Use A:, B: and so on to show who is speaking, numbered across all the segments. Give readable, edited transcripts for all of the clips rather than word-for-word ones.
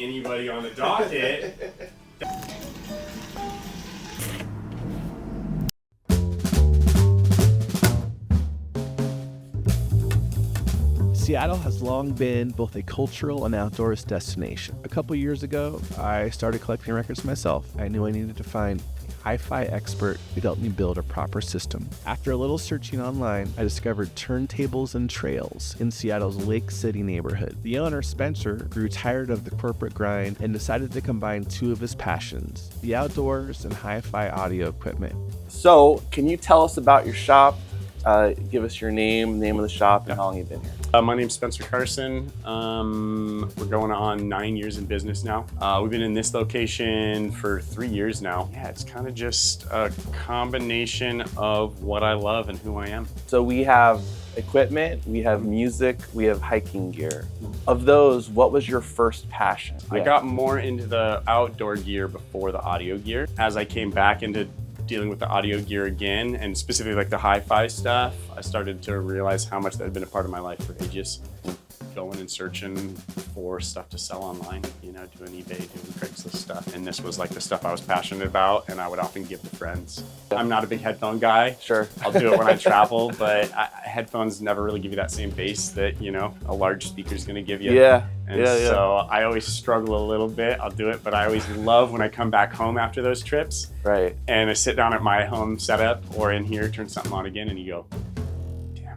A: anybody on the docket.
B: Seattle has long been both a cultural and outdoors destination. A couple years ago, I started collecting records myself. I knew I needed to find a hi-fi expert who could help me build a proper system. After a little searching online, I discovered Turntables Trails in Seattle's Lake City neighborhood. The owner, Spencer, grew tired of the corporate grind and decided to combine two of his passions, the outdoors and hi-fi audio equipment.
C: So, can you tell us about your shop? Give us your name of the shop, and how long you've been here.
A: My name's Spencer Carson. We're going on 9 years in business now. We've been in this location for 3 years now. Yeah, it's kind of just a combination of what I love and who I am.
C: So we have equipment, we have music, we have hiking gear. Of those, what was your first passion?
A: I got more into the outdoor gear before the audio gear. As I came back into dealing with the audio gear again, and specifically like the hi-fi stuff, I started to realize how much that had been a part of my life for ages. Going and searching for stuff to sell online, you know, doing eBay, doing Craigslist stuff. And this was like the stuff I was passionate about, and I would often give to friends. I'm not a big headphone guy.
C: Sure.
A: I'll do it when I travel, but headphones never really give you that same bass that, you know, a large speaker is going to give you.
C: Yeah.
A: And so I always struggle a little bit. I'll do it, but I always love when I come back home after those trips.
C: Right.
A: And I sit down at my home setup or in here, turn something on again, and you go,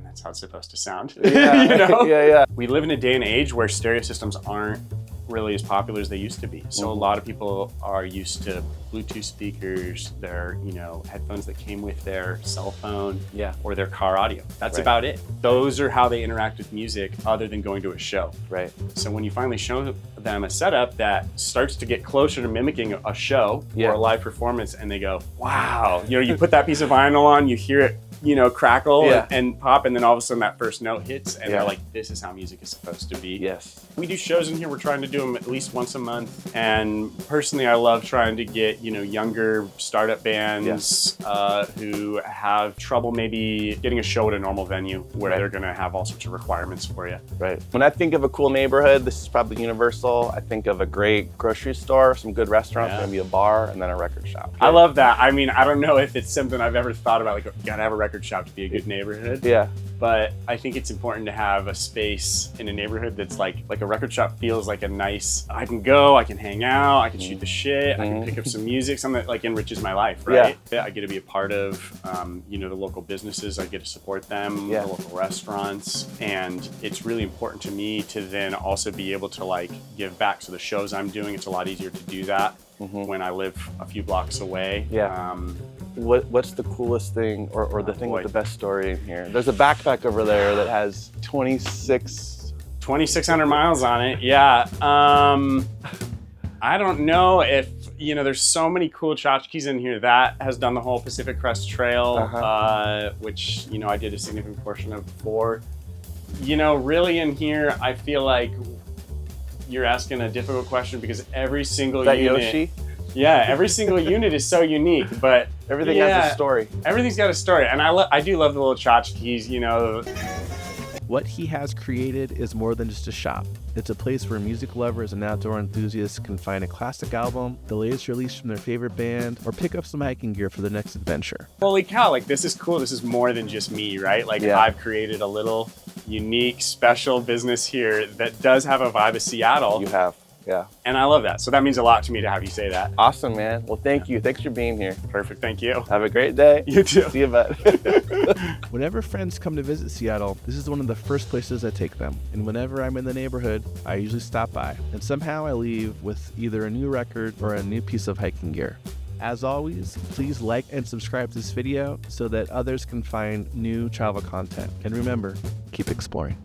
A: that's how it's supposed to sound.
C: Yeah.
A: You know?
C: Yeah.
A: We live in a day and age where stereo systems aren't really as popular as they used to be. So a lot of people are used to Bluetooth speakers, their, you know, headphones that came with their cell phone, or their car audio. That's about it. Those are how they interact with music other than going to a show.
C: Right.
A: So when you finally show them a setup that starts to get closer to mimicking a show or a live performance, and they go, wow, you know, you put that piece of vinyl on, you hear it, you know, crackle and pop, and then all of a sudden that first note hits, and they're like, this is how music is supposed to be.
C: Yes.
A: We do shows in here. We're trying to do them at least once a month. And personally, I love trying to get, you know, younger startup bands who have trouble maybe getting a show at a normal venue where they're going to have all sorts of requirements for you.
C: Right. When I think of a cool neighborhood, this is probably universal. I think of a great grocery store, some good restaurants, maybe a bar, and then a record shop.
A: I love that. I mean, I don't know if it's something I've ever thought about, like, you gotta have a record shop to be a good neighborhood.
C: Yeah.
A: But I think it's important to have a space in a neighborhood that's like a record shop feels like a nice, I can go, I can hang out, I can shoot the shit, I can pick up some music, something that like enriches my life, right? Yeah. I get to be a part of, you know, the local businesses, I get to support them, the local restaurants, and it's really important to me to then also be able to like give back. So the shows I'm doing, it's a lot easier to do that when I live a few blocks away.
C: Yeah. What's the coolest thing or the thing with the best story in here? There's a backpack over there that has 2,600
A: miles on it. Yeah. I don't know if, you know, there's so many cool tchotchkes in here. That has done the whole Pacific Crest Trail, which, you know, I did a significant portion of before. You know, really in here, I feel like you're asking a difficult question because every single unit.
C: Yoshi?
A: Yeah, every single unit is so unique, but
C: everything has a story.
A: Everything's got a story, and I do love the little tchotchkes, you know.
B: What he has created is more than just a shop. It's a place where music lovers and outdoor enthusiasts can find a classic album, the latest release from their favorite band, or pick up some hiking gear for the next adventure.
A: Holy cow, like this is cool. This is more than just me, right? Like I've created a little unique, special business here that does have a vibe of Seattle.
C: You have. Yeah.
A: And I love that. So that means a lot to me to have you say that.
C: Awesome, man. Well, thank you. Thanks for being here.
A: Perfect. Thank you.
C: Have a great day.
A: You too.
C: See you, bud.
B: Whenever friends come to visit Seattle, this is one of the first places I take them. And whenever I'm in the neighborhood, I usually stop by. And somehow I leave with either a new record or a new piece of hiking gear. As always, please like and subscribe to this video so that others can find new travel content. And remember, keep exploring.